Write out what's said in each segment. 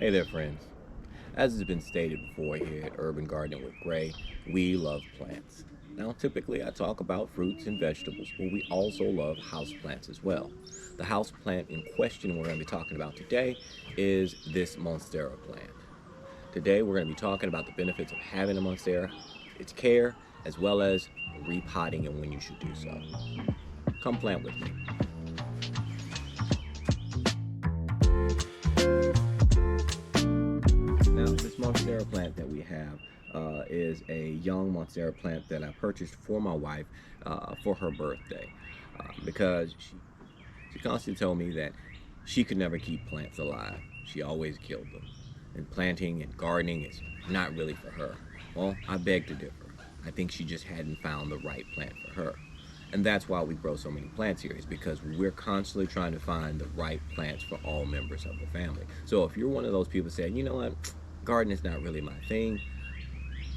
Hey there, friends. As has been stated before here at Urban Gardening with Gray, we love plants. Now, typically I talk about fruits and vegetables, but we also love houseplants as well. The houseplant in question we're going to be talking about today is this Monstera plant. Today we're going to be talking about the benefits of having a Monstera, its care, as well as repotting and when you should do so. Come plant with me. Now, this Monstera plant that we have is a young Monstera plant that I purchased for my wife for her birthday because she constantly told me that she could never keep plants alive. She always killed them. And planting and gardening is not really for her. Well, I beg to differ. I think she just hadn't found the right plant for her. And that's why we grow so many plants here, is because we're constantly trying to find the right plants for all members of the family. So if you're one of those people saying, you know what, gardening is not really my thing,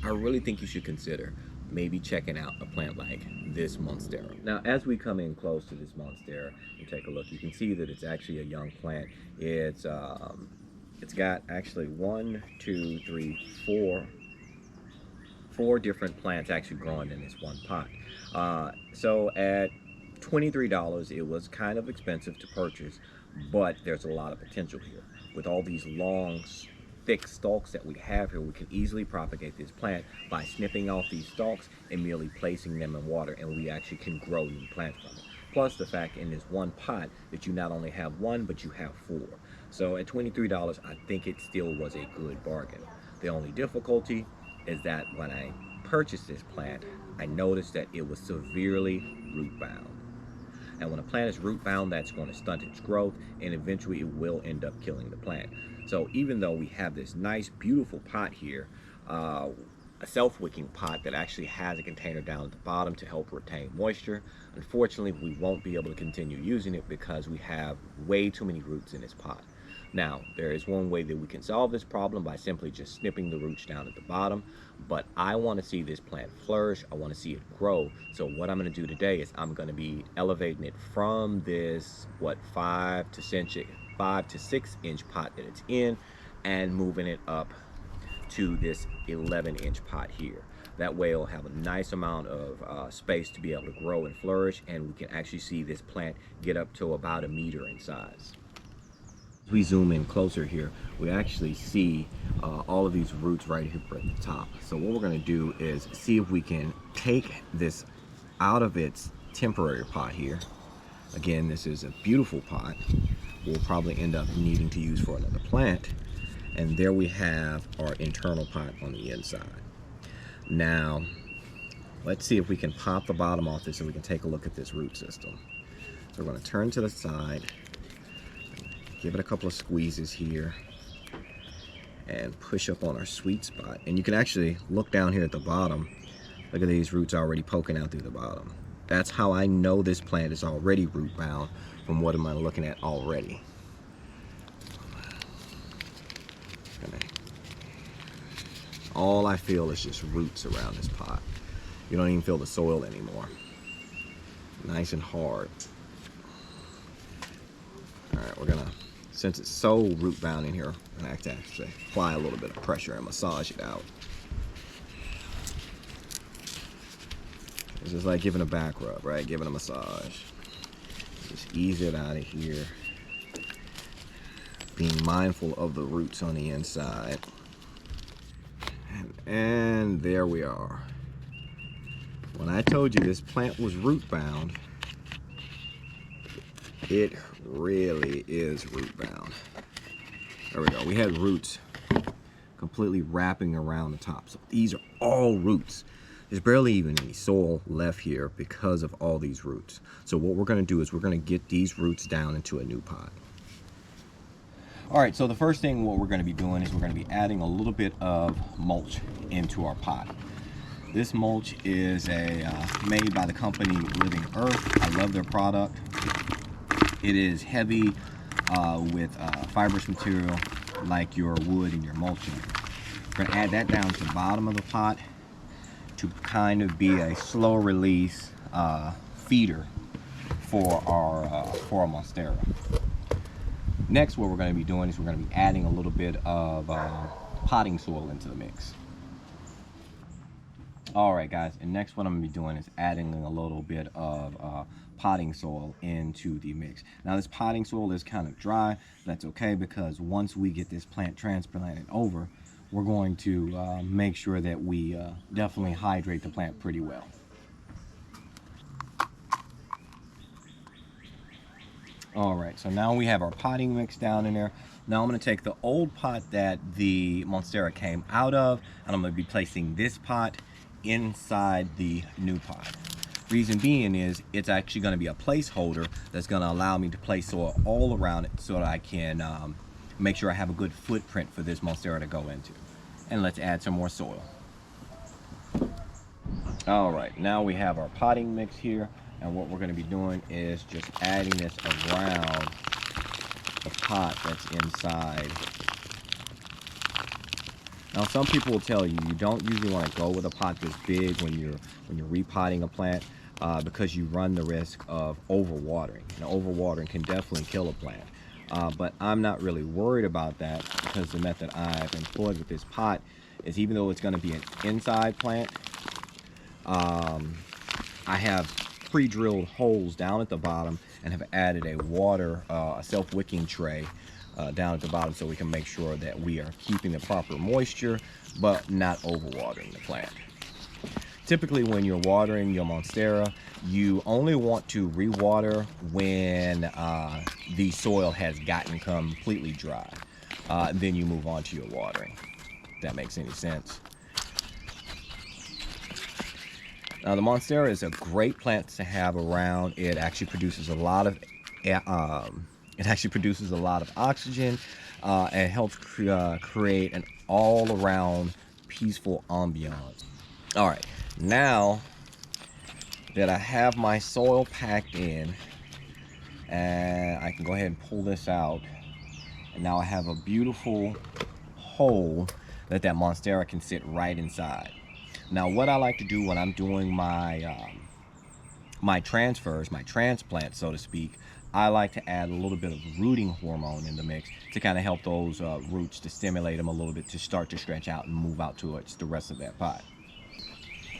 I really think you should consider maybe checking out a plant like this Monstera. Now, as we come in close to this Monstera and take a look, you can see that it's actually a young plant. It's got actually four different plants actually growing in this one pot. So at $23, it was kind of expensive to purchase, but there's a lot of potential here. With all these long, thick stalks that we have here, we can easily propagate this plant by snipping off these stalks and merely placing them in water, and we actually can grow new plants from it. Plus the fact in this one pot that you not only have one, but you have four. So at $23, I think it still was a good bargain. The only difficulty is that when I purchased this plant, I noticed that it was severely root bound. And when a plant is root bound, that's going to stunt its growth, and eventually it will end up killing the plant. So even though we have this nice, beautiful pot here, a self-wicking pot that actually has a container down at the bottom to help retain moisture, unfortunately, we won't be able to continue using it because we have way too many roots in this pot. Now, there is one way that we can solve this problem by simply just snipping the roots down at the bottom, but I want to see this plant flourish. I want to see it grow. So what I'm going to do today is I'm going to be elevating it from this, 5 to 6 inch pot that it's in, and moving it up to this 11-inch pot here. That way it'll have a nice amount of space to be able to grow and flourish, and we can actually see this plant get up to about 1 meter in size. As we zoom in closer here, we actually see all of these roots right here at the top. So what we're going to do is see if we can take this out of its temporary pot here. Again, this is a beautiful pot. We'll probably end up needing to use for another plant. And there we have our internal pot on the inside. Now, let's see if we can pop the bottom off this so we can take a look at this root system. So we're going to turn to the side. Give it a couple of squeezes here and push up on our sweet spot. And you can actually look down here at the bottom. Look at these roots already poking out through the bottom. That's how I know this plant is already root bound from what am I looking at already. All I feel is just roots around this pot. You don't even feel the soil anymore. Nice and hard. All right, we're gonna, since it's so root bound in here, I'm gonna have to actually apply a little bit of pressure and massage it out. It's just like giving a back rub, right? Giving a massage. Just ease it out of here. Being mindful of the roots on the inside. And there we are. When I told you this plant was root bound, it really is root bound. There we go. We had roots completely wrapping around the top. So these are all roots. There's barely even any soil left here because of all these roots. So what we're going to do is we're going to get these roots down into a new pot. All right, so the first thing what we're going to be doing is we're going to be adding a little bit of mulch into our pot. This mulch is made by the company Living Earth. I love their product. It is heavy with fibrous material like your wood and your mulching. We're going to add that down to the bottom of the pot to kind of be a slow release feeder for our Monstera. Next, what we're going to be doing is we're going to be adding a little bit of potting soil into the mix. All right, guys, and next what I'm going to be doing is adding a little bit of potting soil into the mix. Now, this potting soil is kind of dry. That's okay, because once we get this plant transplanted over, we're going to make sure that we definitely hydrate the plant pretty well. All right, so now we have our potting mix down in there. Now I'm going to take the old pot that the Monstera came out of, and I'm going to be placing this pot inside the new pot. Reason being is it's actually going to be a placeholder that's going to allow me to place soil all around it so that I can make sure I have a good footprint for this Monstera to go into. And let's add some more soil. All right, now we have our potting mix here, and what we're going to be doing is just adding this around the pot that's inside. Now, some people will tell you don't usually want to go with a pot this big when you're repotting a plant because you run the risk of overwatering. And overwatering can definitely kill a plant. But I'm not really worried about that, because the method I've employed with this pot is, even though it's going to be an inside plant, I have pre-drilled holes down at the bottom and have added a self-wicking tray down at the bottom, so we can make sure that we are keeping the proper moisture but not overwatering the plant. Typically, when you're watering your Monstera, you only want to rewater when the soil has gotten completely dry. Then you move on to your watering, if that makes any sense. Now, the Monstera is a great plant to have around. It actually produces a lot of oxygen, and helps create an all-around peaceful ambiance. All right, now that I have my soil packed in, and I can go ahead and pull this out, and now I have a beautiful hole that Monstera can sit right inside. Now, what I like to do when I'm doing my my transfers, my transplants, so to speak, I like to add a little bit of rooting hormone in the mix to kind of help those roots, to stimulate them a little bit, to start to stretch out and move out towards the rest of that pot.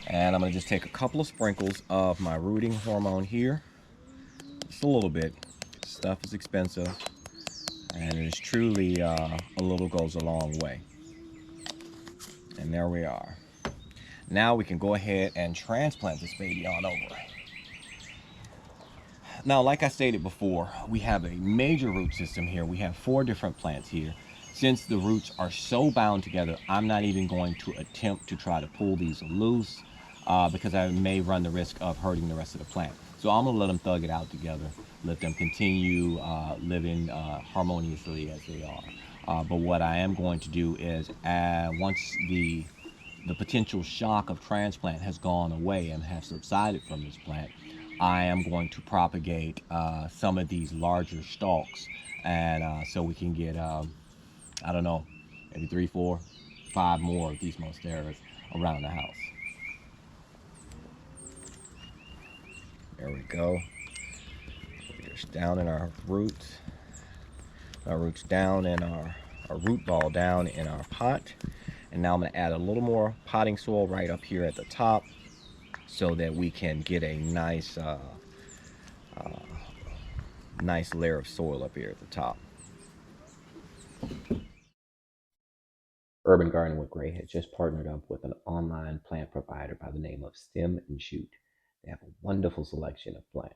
And I'm going to just take a couple of sprinkles of my rooting hormone here, just a little bit. Stuff is expensive, and it is truly a little goes a long way. And there we are. Now we can go ahead and transplant this baby on over. Now, like I stated before, we have a major root system here. We have 4 different plants here. Since the roots are so bound together, I'm not even going to attempt to try to pull these loose because I may run the risk of hurting the rest of the plant. So I'm gonna let them thug it out together, let them continue living harmoniously as they are. But what I am going to do is, once the potential shock of transplant has gone away and has subsided from this plant, I am going to propagate some of these larger stalks, and so we can get, I don't know, maybe 3, 4, 5 more of these Monsteras around the house. There we go. Just down in our roots. Our roots down in our root ball down in our pot. And now I'm going to add a little more potting soil right up here at the top, so that we can get a nice nice layer of soil up here at the top. Urban Gardening with Gray has just partnered up with an online plant provider by the name of Stem and Shoot. They have a wonderful selection of plants.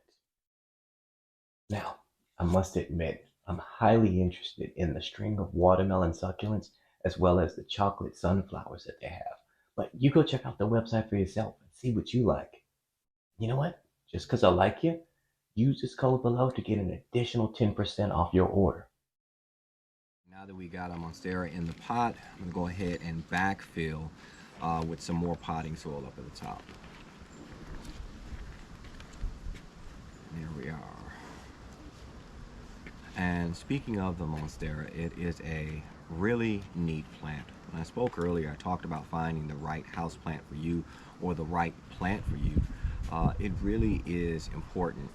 Now, I must admit, I'm highly interested in the string of watermelon succulents, as well as the chocolate sunflowers that they have. But you go check out the website for yourself and see what you like. You know what? Just because I like you, use this code below to get an additional 10% off your order. Now that we got our Monstera in the pot, I'm going to go ahead and backfill with some more potting soil up at the top. There we are. And speaking of the Monstera, it is a really neat plant. When I spoke earlier, I talked about finding the right house plant for you, or the right plant for you. It really is important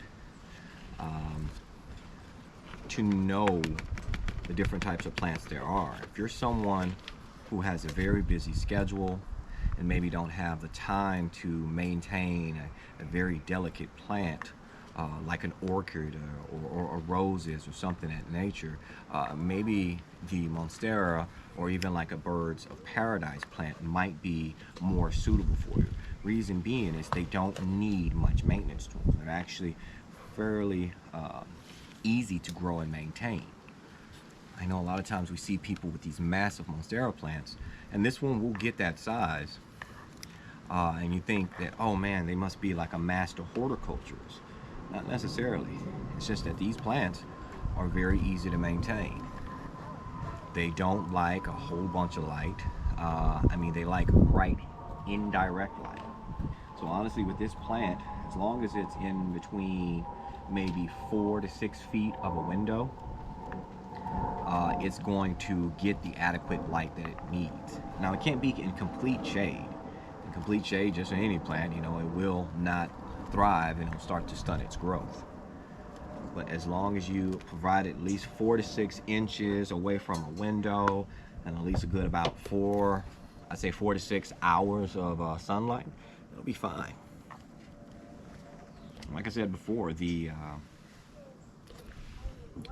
to know the different types of plants there are. If you're someone who has a very busy schedule and maybe don't have the time to maintain a very delicate plant, like an orchid or roses or something of that nature, maybe the Monstera or even like a birds of paradise plant might be more suitable for you. Reason being is they don't need much maintenance to them. They're actually fairly easy to grow and maintain. I know a lot of times we see people with these massive Monstera plants, and this one will get that size, and you think that, oh man, they must be like a master horticulturist. Not necessarily. It's just that these plants are very easy to maintain. They don't like a whole bunch of light. I mean, they like bright, indirect light. So honestly, with this plant, as long as it's in between maybe 4 to 6 feet of a window, it's going to get the adequate light that it needs. Now, it can't be in complete shade. In complete shade, just in any plant, you know, it will not thrive and it'll start to stunt its growth. But as long as you provide at least 4 to 6 inches away from a window and at least a good about 4 to 6 hours of sunlight, it'll be fine. Like I said before, the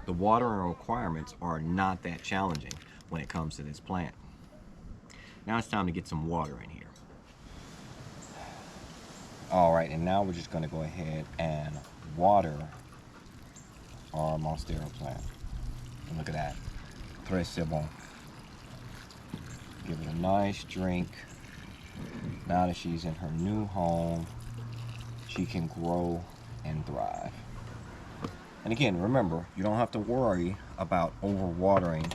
watering requirements are not that challenging when it comes to this plant. Now it's time to get some water in here. Alright, and now we're just going to go ahead and water our Monstera plant. And look at that. Très c'est bon. Give it a nice drink. Now that she's in her new home, she can grow and thrive. And again, remember, you don't have to worry about overwatering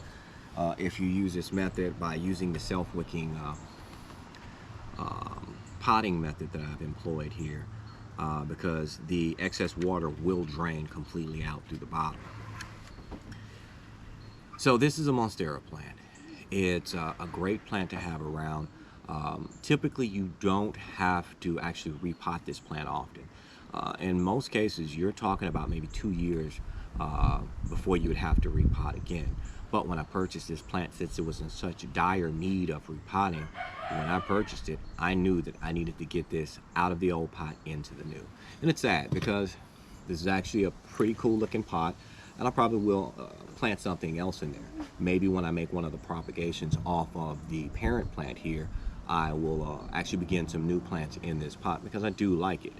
if you use this method by using the self-wicking potting method that I've employed here, because the excess water will drain completely out through the bottom. So this is a Monstera plant. It's a great plant to have around. Typically, you don't have to actually repot this plant often. In most cases, you're talking about maybe 2 years before you would have to repot again. But when I purchased this plant, since it was in such dire need of repotting, when I purchased it, I knew that I needed to get this out of the old pot into the new. And it's sad because this is actually a pretty cool looking pot, and I probably will plant something else in there. Maybe when I make one of the propagations off of the parent plant here, I will actually begin some new plants in this pot because I do like it.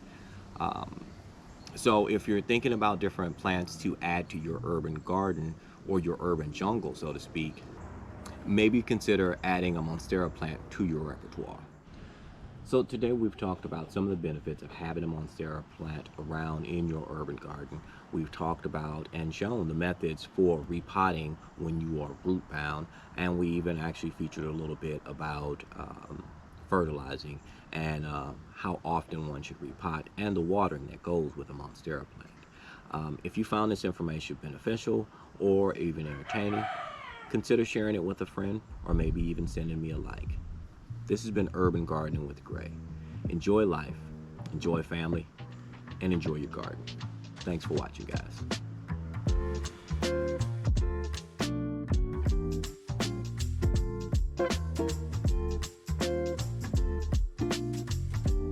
So if you're thinking about different plants to add to your urban garden or your urban jungle, so to speak, maybe consider adding a Monstera plant to your repertoire. So today we've talked about some of the benefits of having a Monstera plant around in your urban garden. We've talked about and shown the methods for repotting when you are root bound, and we even actually featured a little bit about fertilizing and how often one should repot and the watering that goes with a Monstera plant. If you found this information beneficial or even entertaining, consider sharing it with a friend or maybe even sending me a like. This has been Urban Gardening with Gray. Enjoy life, enjoy family, and enjoy your garden. Thanks for watching, guys.